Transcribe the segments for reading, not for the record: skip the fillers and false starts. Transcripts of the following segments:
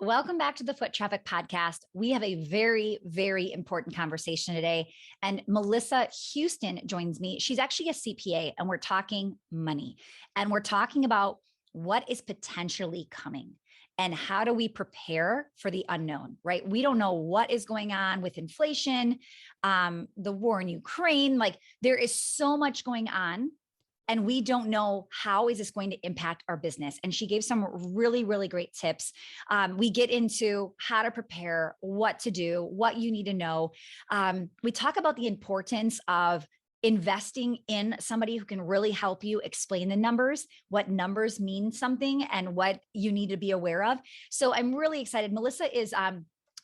Welcome back to the Foot Traffic Podcast. We have a very, very important conversation today. And Melissa Houston joins me. She's actually a CPA, and we're talking money. And we're talking about what is potentially coming and how do we prepare for the unknown, right? We don't know what is going on with inflation, the war in Ukraine. Like, there is so much going on, and we don't know how is this going to impact our business. And she gave some really, really great tips. We get into how to prepare, what to do, what you need to know. We talk about the importance of investing in somebody who can really help you explain the numbers, what numbers mean something, and what you need to be aware of. So I'm really excited. Melissa is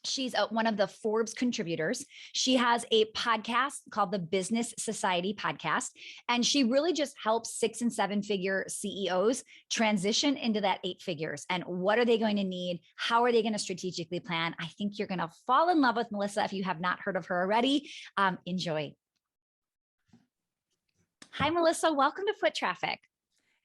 she's one of the Forbes contributors. She has a podcast called the Business Society Podcast, and she really just helps 6 and 7 figure CEOs transition into that 8 figures. And what are they going to need? How are they going to strategically plan? I think you're going to fall in love with Melissa if you have not heard of her already. Enjoy. Hi, Melissa. Welcome to Foot Traffic.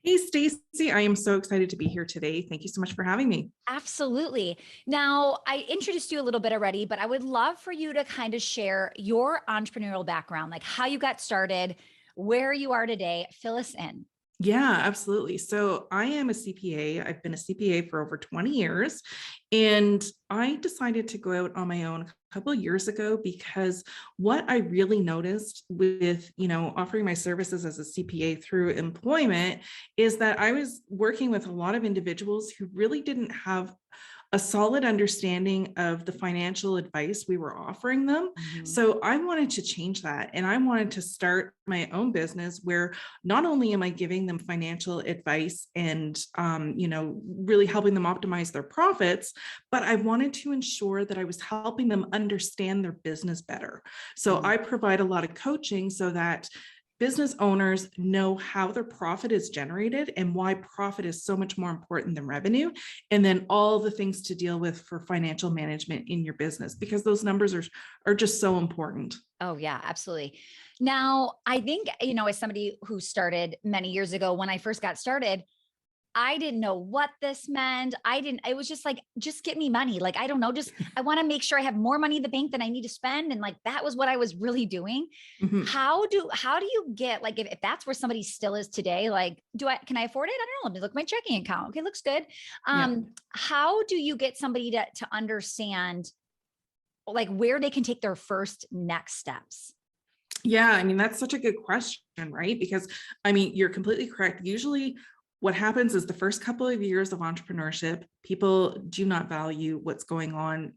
Hey, Stacy, I am so excited to be here today. Thank you so much for having me. Absolutely. Now, I introduced you a little bit already, but I would love for you to kind of share your entrepreneurial background, like how you got started, where you are today. Fill us in. Yeah, absolutely. So I am a CPA. I've been a CPA for over 20 years, and I decided to go out on my own a couple of years ago because what I really noticed with, offering my services as a CPA through employment is that I was working with a lot of individuals who really didn't have a solid understanding of the financial advice we were offering them. Mm-hmm. So I wanted to change that. And I wanted to start my own business where not only am I giving them financial advice and, really helping them optimize their profits, but I wanted to ensure that I was helping them understand their business better. So I provide a lot of coaching so that business owners know how their profit is generated and why profit is so much more important than revenue. And then all the things to deal with for financial management in your business, because those numbers are just so important. Oh yeah, absolutely. Now, I think, as somebody who started many years ago, when I first got started, I didn't know what this meant. It was just like, just get me money. Like, I don't know, I want to make sure I have more money in the bank than I need to spend. And like, that was what I was really doing. Mm-hmm. How do you get, like, if that's where somebody still is today, like, can I afford it? I don't know. Let me look at my checking account. Okay. Looks good. How do you get somebody to understand, like, where they can take their first next steps? Yeah. I mean, that's such a good question, right? Because you're completely correct. Usually what happens is the first couple of years of entrepreneurship, people do not value what's going on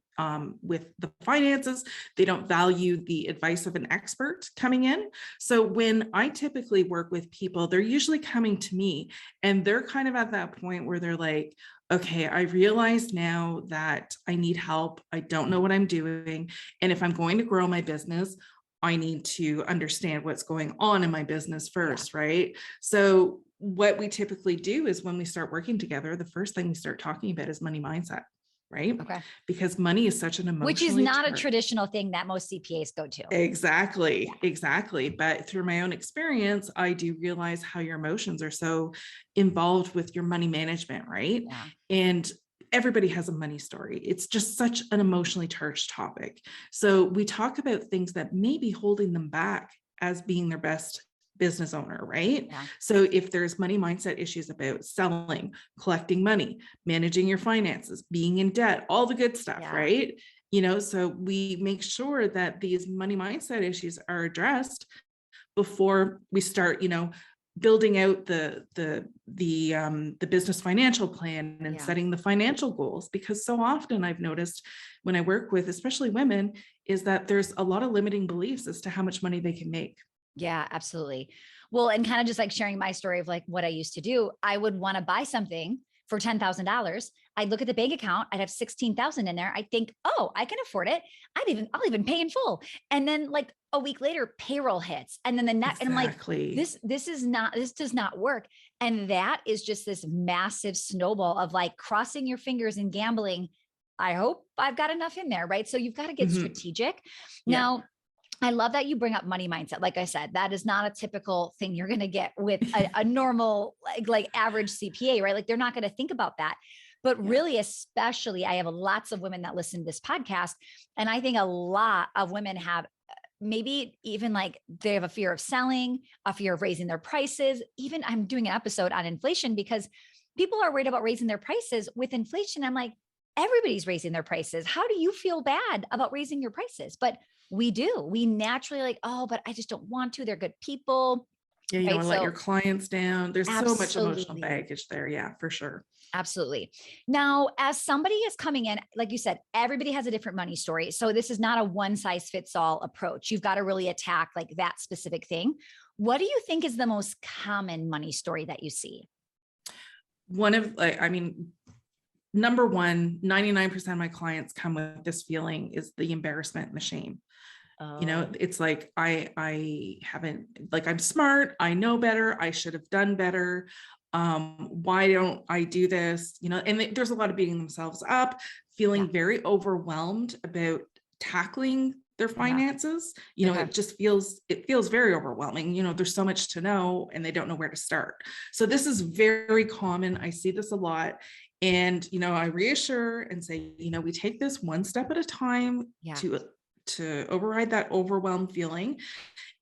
with the finances. They don't value the advice of an expert coming in. So when I typically work with people, they're usually coming to me and they're kind of at that point where they're like, okay, I realize now that I need help. I don't know what I'm doing. And if I'm going to grow my business, I need to understand what's going on in my business first, right? So what we typically do is when we start working together, the first thing we start talking about is money mindset, right? Okay. Because money is such an emotional, which is not a traditional thing that most CPAs go to. Exactly. But through my own experience, I do realize how your emotions are so involved with your money management, right? Yeah. And everybody has a money story. It's just such an emotionally charged topic. So we talk about things that may be holding them back as being their best business owner, right? Yeah. So if there's money mindset issues about selling, collecting money, managing your finances, being in debt, all the good stuff, right? So we make sure that these money mindset issues are addressed before we start, building out the business financial plan and setting the financial goals. Because so often I've noticed when I work with, especially women, is that there's a lot of limiting beliefs as to how much money they can make. Yeah, absolutely. Well, and kind of just like sharing my story of like what I used to do, I would want to buy something for $10,000. I'd look at the bank account, I'd have 16,000 in there. I'd think, oh, I can afford it. I'll even pay in full. And then like a week later, payroll hits. And then the next, and I'm like, this does not work. And that is just this massive snowball of like crossing your fingers and gambling. I hope I've got enough in there, right? So you've got to get strategic. Now, I love that you bring up money mindset. Like I said, that is not a typical thing you're going to get with a normal, like average CPA, right? Like they're not going to think about that. But really, especially, I have lots of women that listen to this podcast. And I think a lot of women have maybe even like they have a fear of selling, a fear of raising their prices. Even I'm doing an episode on inflation because people are worried about raising their prices with inflation. I'm like, everybody's raising their prices. How do you feel bad about raising your prices? But we do. We naturally like, oh, but I just don't want to. They're good people. Yeah, you don't Right. want to let So your clients down. There's so much emotional absolutely. baggage there. Yeah, for sure. Absolutely. Now, as somebody is coming in, like you said, everybody has a different money story. So this is not a one size fits all approach. You've got to really attack like that specific thing. What do you think is the most common money story that you see? One of like, I mean, number one, 99% of my clients come with this feeling is the embarrassment and the shame. You know, Oh, it's like, I haven't, like, I'm smart, I know better, I should have done better. Why don't I do this? You know, and there's a lot of beating themselves up, yeah. feeling very overwhelmed about tackling their Yeah. finances. You know, Okay. it feels very overwhelming. You know, there's so much to know and they don't know where to start. So this is very common. I see this a lot. And, you know, I reassure and say, you know, we take this one step at a time Yeah. to override that overwhelmed feeling.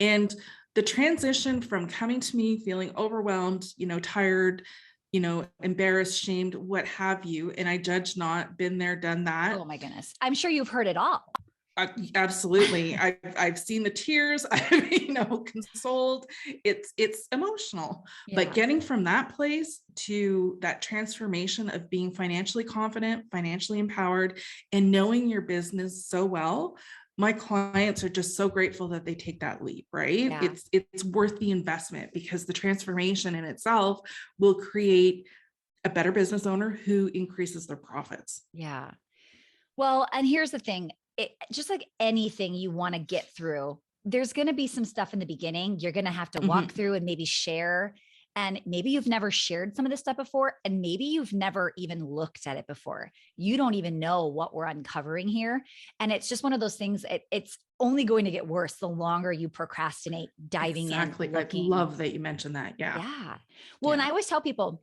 And the transition from coming to me feeling overwhelmed, you know, tired, you know, embarrassed, shamed, what have you, and I judge not, been there, done that. Oh my goodness. I'm sure you've heard it all. Absolutely. I've seen the tears. I've, you know, consoled. It's emotional, but Yeah. getting from that place to that transformation of being financially confident, financially empowered, and knowing your business so well, my clients are just so grateful that they take that leap, right? Yeah. It's worth the investment because the transformation in itself will create a better business owner who increases their profits. Yeah. Well, and here's the thing, just like anything you want to get through, there's going to be some stuff in the beginning you're going to have to walk Mhm. through and maybe share. And maybe you've never shared some of this stuff before, and maybe you've never even looked at it before. You don't even know what we're uncovering here. And it's just one of those things, it's only going to get worse the longer you procrastinate diving in, Exactly. I looking. love that you mentioned that. Yeah. Yeah. Well, and Yeah. I always tell people,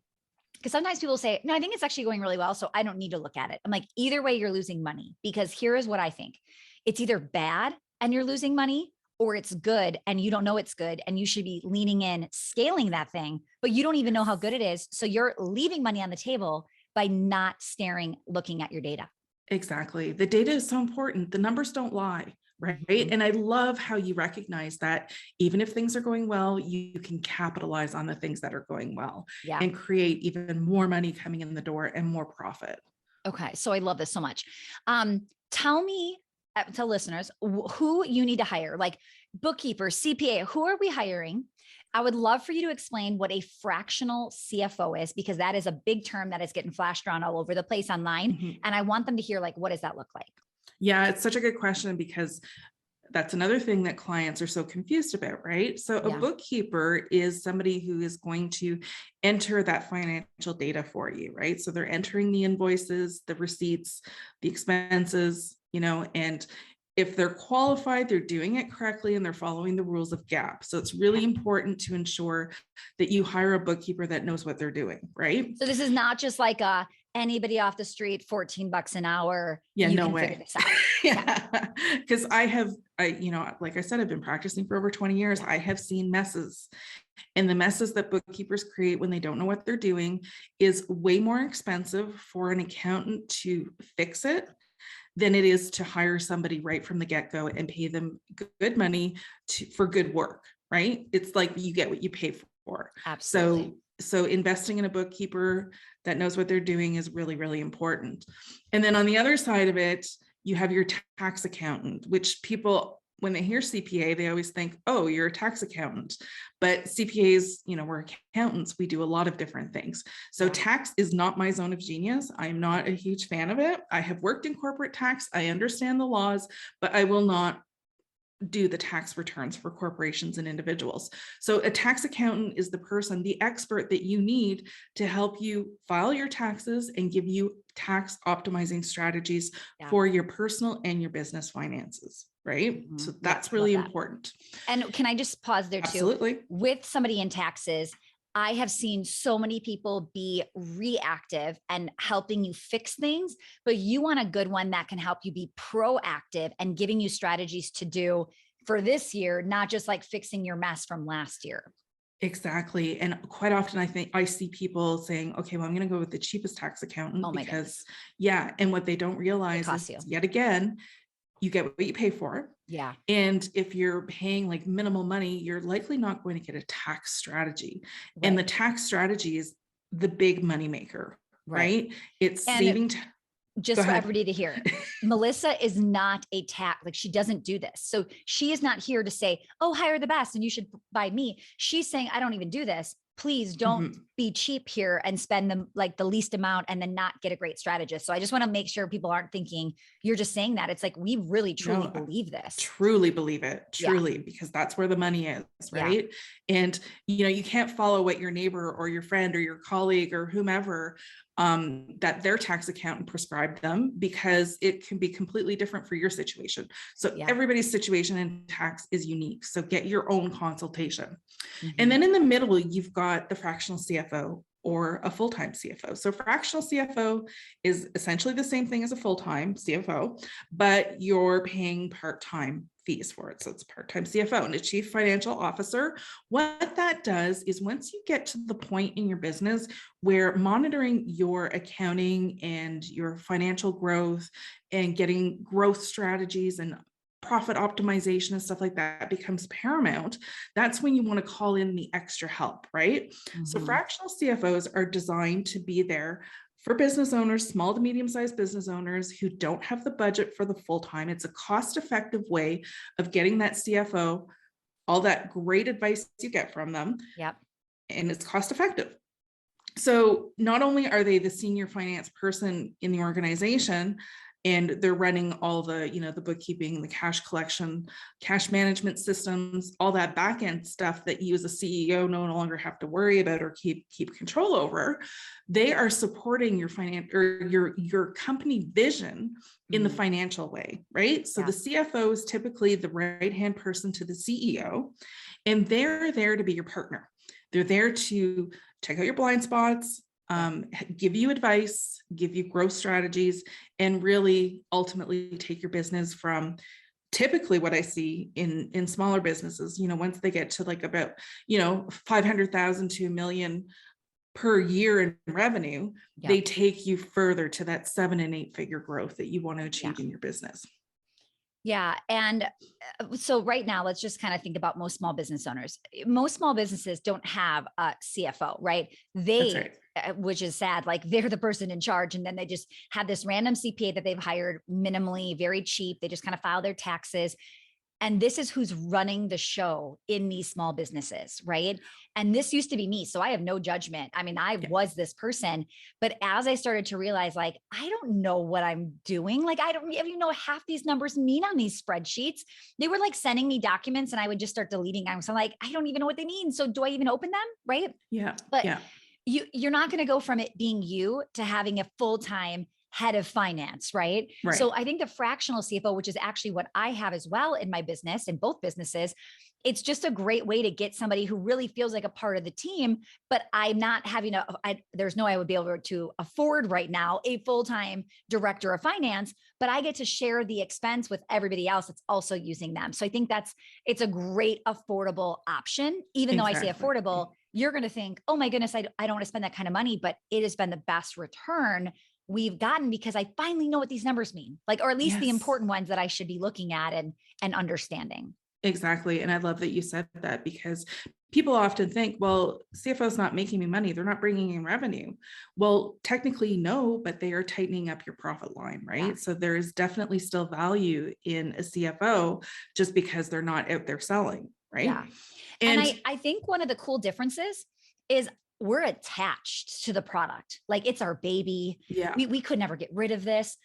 because sometimes people say, no, I think it's actually going really well, so I don't need to look at it. I'm like, either way, you're losing money, because here is what I think. It's either bad and you're losing money, or it's good and you don't know it's good. And you should be leaning in, scaling that thing, but you don't even know how good it is. So you're leaving money on the table by not staring, looking at your data. Exactly. The data is so important. The numbers don't lie, right? Mhm. And I love how you recognize that even if things are going well, you can capitalize on the things that are going well Yeah. and create even more money coming in the door and more profit. Okay. So I love this so much. Tell me, tell listeners who you need to hire, like bookkeeper, CPA, who are we hiring? I would love for you to explain what a fractional CFO is, because that is a big term that is getting flashed around all over the place online. Mhm. And I want them to hear, like, what does that look like? Yeah, it's such a good question because that's another thing that clients are so confused about, right? So a Yeah. bookkeeper is somebody who is going to enter that financial data for you, right? So they're entering the invoices, the receipts, the expenses, you know, and if they're qualified, they're doing it correctly and they're following the rules of GAAP. So it's really Okay. important to ensure that you hire a bookkeeper that knows what they're doing, right? So this is not just like anybody off the street, $14 an hour. Yeah, You no can figure way. this out. Okay. Yeah, because you know, like I said, I've been practicing for over 20 years. Yeah. I have seen messes, and the messes that bookkeepers create when they don't know what they're doing is way more expensive for an accountant to fix it than it is to hire somebody right from the get-go and pay them good money for good work, right? It's like you get what you pay for. Absolutely. So investing in a bookkeeper that knows what they're doing is really, really important. And then on the other side of it, you have your tax accountant, which people, when they hear CPA, they always think, oh, you're a tax accountant. But CPAs, you know, we're accountants, we do a lot of different things. So Yeah. tax is not my zone of genius. I'm not a huge fan of it. I have worked in corporate tax. I understand the laws, but I will not do the tax returns for corporations and individuals. So a tax accountant is the person, the expert that you need to help you file your taxes and give you tax optimizing strategies Yeah. for your personal and your business finances, right? Mhm. So Yep. that's Love really that. important. And can I just pause there too? Absolutely. With somebody in taxes, I have seen so many people be reactive and helping you fix things, but you want a good one that can help you be proactive and giving you strategies to do for this year, not just like fixing your mess from last year. Exactly. And quite often I think I see people saying, okay, well, I'm going to go with the cheapest tax accountant Oh my because goodness. yeah. And what they don't It realize costs is you. yet again, you get what you pay for. Yeah. And if you're paying like minimal money, you're likely not going to get a tax strategy. And Right. the tax strategy is the big money maker, Right. right? It's And saving. Go just for ahead. everybody to hear, Melissa is not a tax, like she doesn't do this. So she is not here to say, oh, hire the best and you should buy me. She's saying, I don't even do this. Please don't Mhm. be cheap here and spend the least amount and then not get a great strategist. So I just want to make sure people aren't thinking you're just saying that. It's like, we really truly No, believe this. truly believe it, Yeah. truly, because that's where the money is, Yeah. right? And you can't follow what your neighbor or your friend or your colleague or whomever that their tax accountant prescribed them, because it can be completely different for your situation. So Yeah. everybody's situation in tax is unique. So get your own consultation. And Mm-hmm. then in the middle, you've got the fractional CFO or a full-time CFO. So fractional CFO is essentially the same thing as a full-time CFO, but you're paying part-time fees for it. So it's part-time CFO and a chief financial officer. What that does is once you get to the point in your business where monitoring your accounting and your financial growth and getting growth strategies and profit optimization and stuff like that becomes paramount, that's when you want to call in the extra help, right? So Mm-hmm. fractional CFOs are designed to be there for business owners, small to medium-sized business owners who don't have the budget for the full-time. It's a cost-effective way of getting that CFO all that great advice you get from them, Yep. and it's cost-effective. So not only are they the senior finance person in the organization, and they're running all the, the bookkeeping, the cash collection, cash management systems, all that back end stuff that you as a CEO no longer have to worry about or keep control over. They are supporting your finance or your company vision in the financial way, right? So Yeah. the CFO is typically the right-hand person to the CEO, and they're there to be your partner. They're there to check out your blind spots, give you advice, give you growth strategies, and really ultimately take your business from typically what I see in smaller businesses, once they get to like about, 500,000 to $1 million per year in revenue, Yep. they take you further to that 7 and 8 figure growth that you want to achieve Yeah. in your business. Yeah. And so right now, let's just kind of think about most small business owners. Most small businesses don't have a CFO, right? That's right. Which is sad, like they're the person in charge. And then they just have this random CPA that they've hired minimally, very cheap. They just kind of file their taxes. And this is who's running the show in these small businesses, right? And this used to be me. So I have no judgment. I mean, I was this person, but as I started to realize, like, I don't know what I'm doing. Like, I don't even know half these numbers mean on these spreadsheets. They were like sending me documents and I would just start deleting them. So I'm like, I don't even know what they mean. So do I even open them? Right. Yeah. But yeah. you're not going to go from it being you to having a full-time head of finance, right? Right. So I think the fractional CFO, which is actually what I have as well in my business, in both businesses, it's just a great way to get somebody who really feels like a part of the team, but I'm not having there's no, I would be able to afford right now a full-time director of finance, but I get to share the expense with everybody else that's also using them. So I think it's a great affordable option. Even though I say affordable, you're going to think, oh my goodness, I don't want to spend that kind of money, but it has been the best return we've gotten because I finally know what these numbers mean, like, or at least the important ones that I should be looking at and understanding. Exactly. And I love that you said that, because people often think, well, CFO's not making me money. They're not bringing in revenue. Well, technically, no, but they are tightening up your profit line, right? Yeah. So there is definitely still value in a CFO just because they're not out there selling, right? Yeah. And I think one of the cool differences is we're attached to the product. Like it's our baby. Yeah. We could never get rid of this,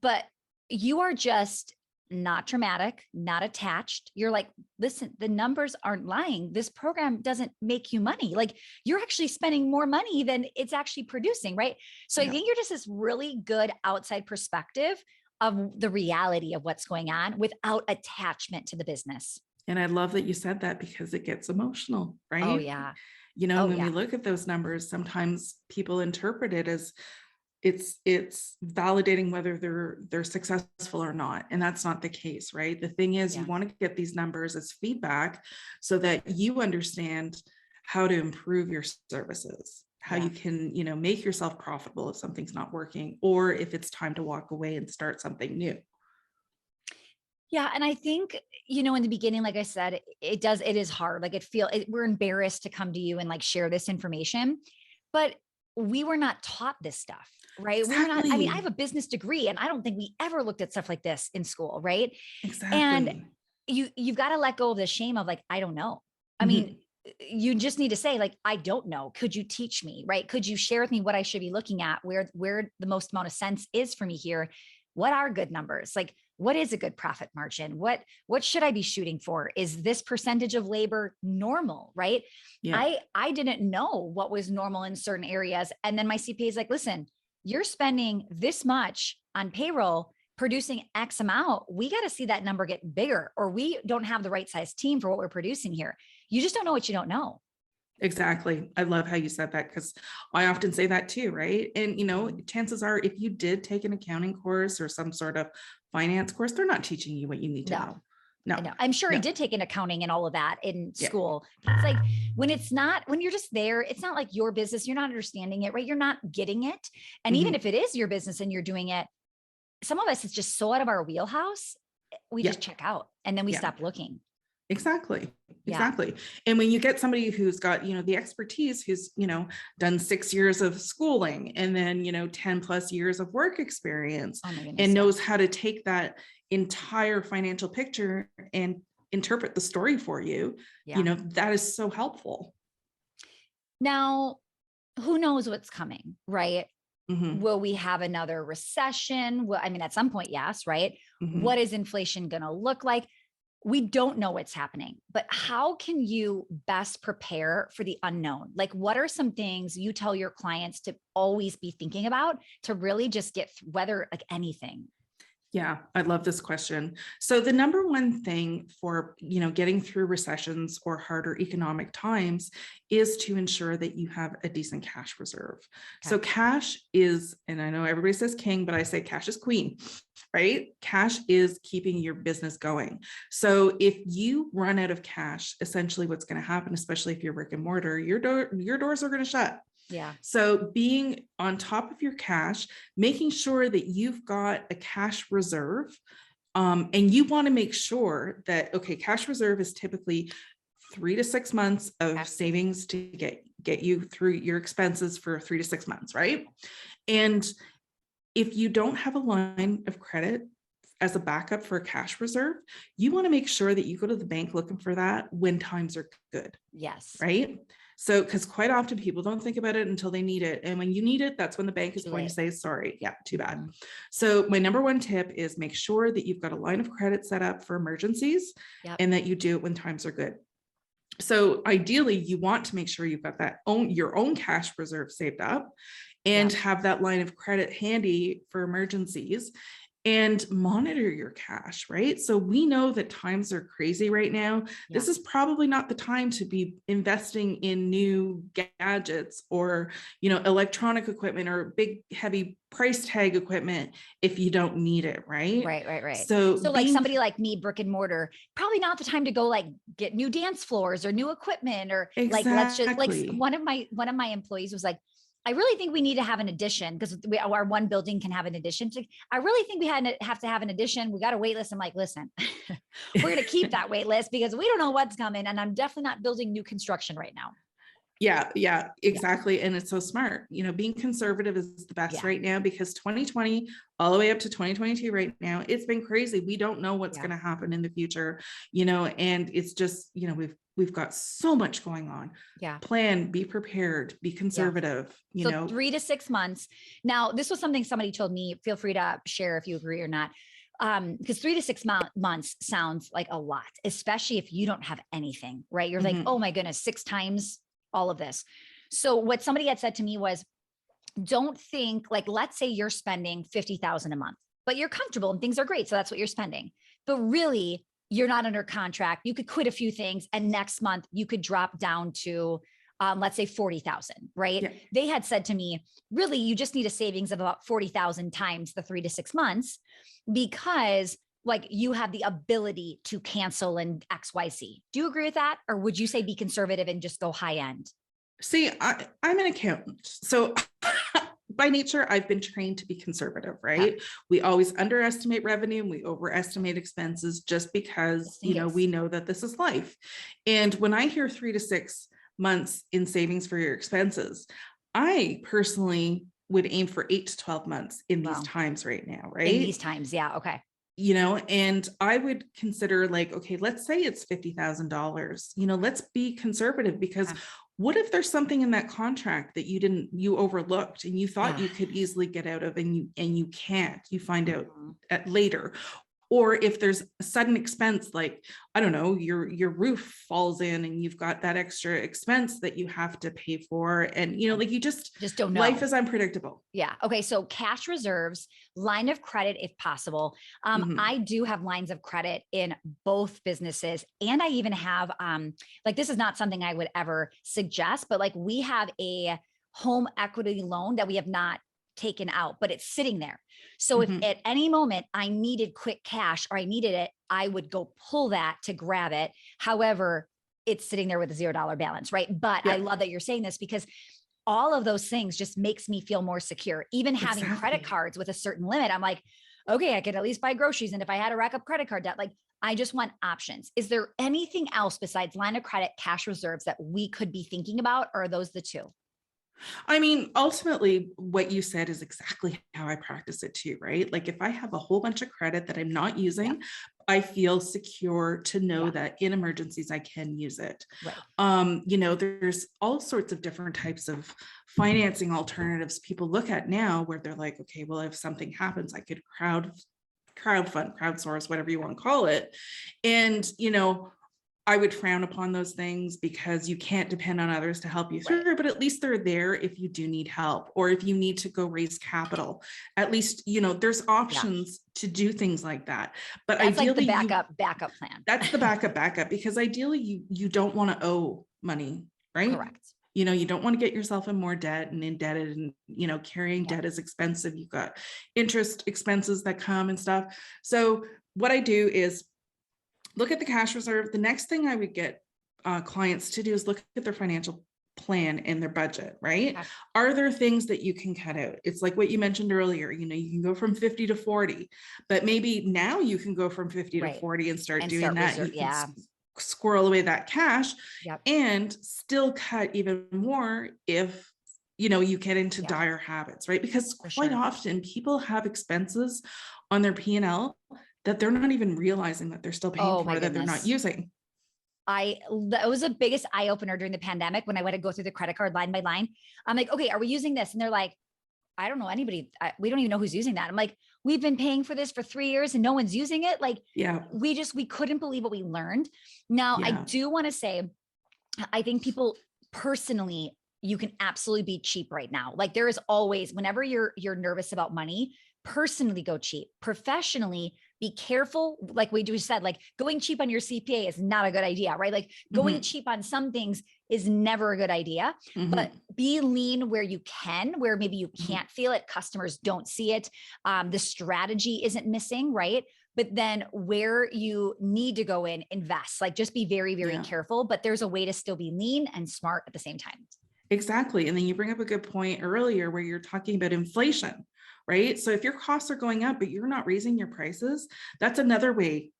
but you are just not traumatic, not attached. You're like, listen, the numbers aren't lying. This program doesn't make you money. Like you're actually spending more money than it's actually producing, right? So I think you're just this really good outside perspective of the reality of what's going on without attachment to the business. And I love that you said that because it gets emotional, right? Oh yeah. Oh when we yeah. look at those numbers, sometimes people interpret it as it's validating whether they're successful or not, and that's not the case, right? The thing is, you Yeah. want to get these numbers as feedback so that you understand how to improve your services, how Yeah. you can, make yourself profitable if something's not working, or if it's time to walk away and start something new. Yeah. And I think, in the beginning, like I said, it is hard. Like we're embarrassed to come to you and like share this information, but we were not taught this stuff, right? We were not, I mean, I have Exactly. a business degree and I don't think we ever looked at stuff like this in school. Right. And Exactly. you've got to let go of the shame of like, I don't know. I mean, Mhm. you just need to say like, I don't know. Could you teach me? Right. Could you share with me what I should be looking at, where the most amount of sense is for me here? What are good numbers? Like, what is a good profit margin? What should I be shooting for? Is this percentage of labor normal? Right. Yeah. I didn't know what was normal in certain areas. And then my CPA is like, listen, you're spending this much on payroll, producing X amount. We got to see that number get bigger, or we don't have the right size team for what we're producing here. You just don't know what you don't know. Exactly. I love how you said that, because I often say that too, right? And chances are, if you did take an accounting course or some sort of finance course, they're not teaching you what you need to No, know. No, I know. I'm sure he no. did take an accounting and all of that in Yeah. school. It's like when you're just there, it's not like your business. You're not understanding it, right? You're not getting it. And even Mhm. if it is your business and you're doing it, some of us, it's just so out of our wheelhouse. We Yeah. just check out and then we Yeah. stop looking. Exactly. Yeah. Exactly. And when you get somebody who's got, the expertise, who's, done 6 years of schooling and then, 10 plus years of work experience, Oh my goodness. and Yeah. knows how to take that entire financial picture and interpret the story for you, Yeah. that is so helpful. Now, who knows what's coming, right? Mhm. Will we have another recession? Well, I mean, at some point, yes, right? What Mhm. is inflation going to look like? We don't know what's happening, but how can you best prepare for the unknown? Like, what are some things you tell your clients to always be thinking about to really just get weather like anything? Yeah, I love this question. So the number one thing for, getting through recessions or harder economic times is to ensure that you have a decent cash reserve. Okay. So cash is, and I know everybody says king, but I say cash is queen, right? Cash is keeping your business going. So if you run out of cash, essentially what's going to happen, especially if you're brick and mortar, your doors are going to shut. Yeah. So being on top of your cash, making sure that you've got a cash reserve, and you want to make sure that, okay, cash reserve is typically 3 to 6 months of Okay. savings to get you through your expenses for 3 to 6 months, right? And if you don't have a line of credit as a backup for a cash reserve, you want to make sure that you go to the bank looking for that when times are good, Yes. right? So, because quite often people don't think about it until they need it. And when you need it, that's when the bank is Too going to late. say, sorry, yeah, too bad. Mhm. So my number one tip is make sure that you've got a line of credit set up for emergencies, Yep. and that you do it when times are good. So ideally, you want to make sure you've got your own cash reserve saved up, and Yep. have that line of credit handy for emergencies, and monitor your cash, right? So we know that times are crazy right now. Yeah. This is probably not the time to be investing in new gadgets or, electronic equipment or big, heavy price tag equipment if you don't need it, right? Right, right, right. So So like somebody like me, brick and mortar, probably not the time to go like get new dance floors or new equipment, or like let's just like exactly. one of my employees was like, I really think we need to have an addition because our one building can have an addition to. I really think we have to have an addition. We got a wait list. I'm like, listen, we're going to keep that wait list because we don't know what's coming, and I'm definitely not building new construction right now. Yeah, Yeah, exactly. And it's so smart. Being conservative is the best yeah, right now, because 2020 all the way up to 2022 right now, it's been crazy. We don't know what's yeah, going to happen in the future, and it's just, we've got so much going on. yeah, Plan, be prepared, be yeah. conservative, So 3 to 6 months. Now, this was something somebody told me. Feel free to share if you agree or not. Because 3 to 6 months sounds like a lot, especially if you don't have anything, right? You're like, Mhm. oh my goodness, 6 times all of this. So what somebody had said to me was, don't think like, let's say you're spending 50,000 a month, but you're comfortable and things are great. So that's what you're spending. But really, you're not under contract. You could quit a few things, and next month you could drop down to let's say 40,000, right? Yeah. They had said to me, really, you just need a savings of about 40,000 times the 3 to 6 months, because like you have the ability to cancel in XYZ. Do you agree with that? Or would you say be conservative and just go high end? See, I'm an accountant. So by nature, I've been trained to be conservative, right? Yeah. We always underestimate revenue and we overestimate expenses just because, we know that this is life. And when I hear 3 to 6 months in savings for your expenses, I personally would aim for 8 to 12 months in these times right now, right? In these times. Yeah. Okay. And I would consider like, okay, let's say it's $50,000, let's be conservative, because what if there's something in that contract that you overlooked and you thought you could easily get out of, and you can't, you find out later. Or if there's a sudden expense, like, I don't know, your roof falls in and you've got that extra expense that you have to pay for. And, like you just don't know. Life is unpredictable. Yeah. Okay. So cash reserves, line of credit, if possible. I do have lines of credit in both businesses. And I even have, like, this is not something I would ever suggest, but like we have a home equity loan that we have not taken out, but it's sitting there. So if at any moment I needed quick cash or I needed it, I would go pull that to grab it. However, it's sitting there with a $0 balance, right? But I love that you're saying this, because all of those things just makes me feel more secure. Even having credit cards with a certain limit, I'm like, okay, I could at least buy groceries. And if I had to rack up credit card debt, like I just want options. Is there anything else besides line of credit, cash reserves that we could be thinking about? Or are those the two? I mean, ultimately, what you said is exactly how I practice it too, right? Like if I have a whole bunch of credit that I'm not using, I feel secure to know that in emergencies, I can use it. Right. There's all sorts of different types of financing alternatives people look at now where they're like, okay, well, if something happens, I could crowdfund, crowdsource, whatever you want to call it. And, I would frown upon those things because you can't depend on others to help you through, but at least they're there if you do need help, or if you need to go raise capital. At least, there's options to do things like that. But that's ideally, like the backup plan. That's the backup, because ideally you don't want to owe money, right? Correct. You don't want to get yourself in more debt and indebted, and carrying debt is expensive. You've got interest expenses that come and stuff. So what I do is look at the cash reserve. The next thing I would get clients to do is look at their financial plan and their budget, right? Okay. Are there things that you can cut out? It's like what you mentioned earlier, you can go from 50 to 40, but maybe now you can go from 50 to 40 and start doing that. You can squirrel away that cash and still cut even more if you get into dire habits, right? Because quite often people have expenses on their P&L that they're not even realizing that they're still paying for, that they're not using. That was the biggest eye opener during the pandemic when I went to go through the credit card line by line. I'm like, okay, are we using this? And they're like, I don't know anybody. We don't even know who's using that. I'm like, we've been paying for this for 3 years and no one's using it. Like, we couldn't believe what we learned. Now, I do want to say, I think people personally, you can absolutely be cheap right now. Like there is always, whenever you're nervous about money, personally go cheap. Professionally, be careful. Like we just said, like going cheap on your CPA is not a good idea, right? Like going cheap on some things is never a good idea, but be lean where you can, where maybe you can't feel it. Customers don't see it. The strategy isn't missing, right? But then where you need to go in, invest, like just be very, very careful, but there's a way to still be lean and smart at the same time. Exactly. And then you bring up a good point earlier where you're talking about inflation, right? So if your costs are going up, but you're not raising your prices, that's another way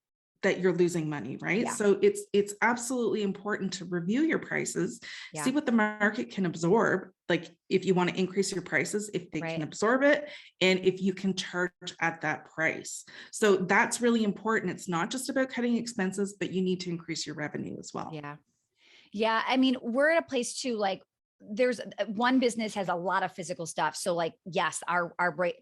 that you're losing money, right? So it's absolutely important to review your prices, see what the market can absorb. Like if you want to increase your prices, if they can absorb it, and if you can charge at that price. So that's really important. It's not just about cutting expenses, but you need to increase your revenue as well. Yeah. I mean, we're at a place too, like there's one business has a lot of physical stuff. So like, yes, our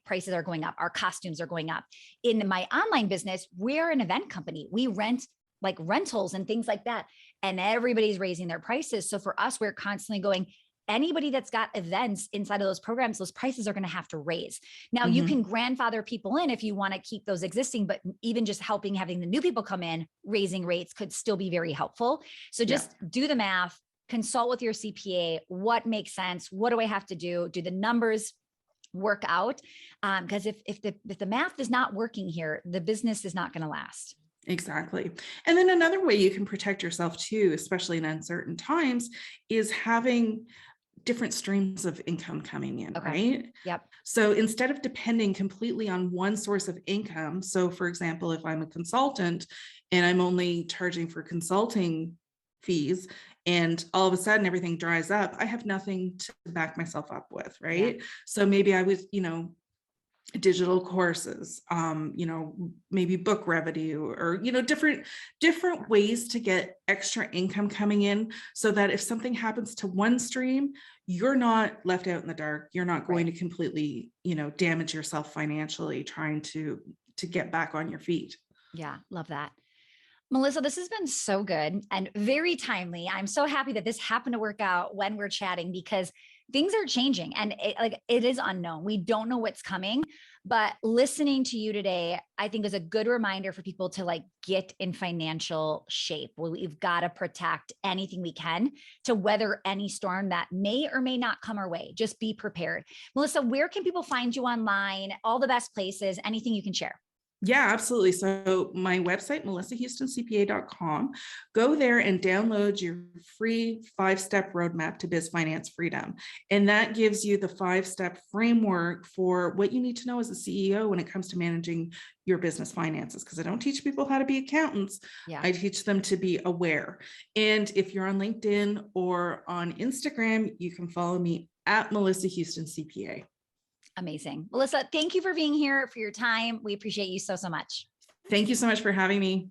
prices are going up. Our costumes are going up. In my online business, we're an event company. We rent like rentals and things like that. And everybody's raising their prices. So for us, we're constantly going, anybody that's got events inside of those programs, those prices are going to have to raise. Now you can grandfather people in if you want to keep those existing, but even just having the new people come in, raising rates could still be very helpful. So just do the math. consult with your CPA. What makes sense? What do I have to do? Do the numbers work out? Because if the math is not working here, the business is not going to last. Exactly. And then another way you can protect yourself too, especially in uncertain times, is having different streams of income coming in, Okay. right? Yep. So instead of depending completely on one source of income, so for example, if I'm a consultant and I'm only charging for consulting fees and all of a sudden everything dries up, I have nothing to back myself up with, right? Yeah. So maybe I was, digital courses, maybe book revenue, or different ways to get extra income coming in, so that if something happens to one stream, you're not left out in the dark. You're not going Right. to completely damage yourself financially trying to get back on your feet. Yeah. Love that. Melissa, this has been so good and very timely. I'm so happy that this happened to work out when we're chatting, because things are changing and it is unknown. We don't know what's coming, but listening to you today, I think is a good reminder for people to get in financial shape. We've got to protect anything we can to weather any storm that may or may not come our way. Just be prepared. Melissa, where can people find you online? All the best places, anything you can share? Yeah, absolutely. So my website, melissahoustoncpa.com, go there and download your free 5-step roadmap to biz finance freedom. And that gives you the 5-step framework for what you need to know as a CEO when it comes to managing your business finances. Because I don't teach people how to be accountants. Yeah. I teach them to be aware. And if you're on LinkedIn or on Instagram, you can follow me at Melissa Houston CPA. Amazing. Melissa, thank you for being here, for your time. We appreciate you so much. Thank you so much for having me.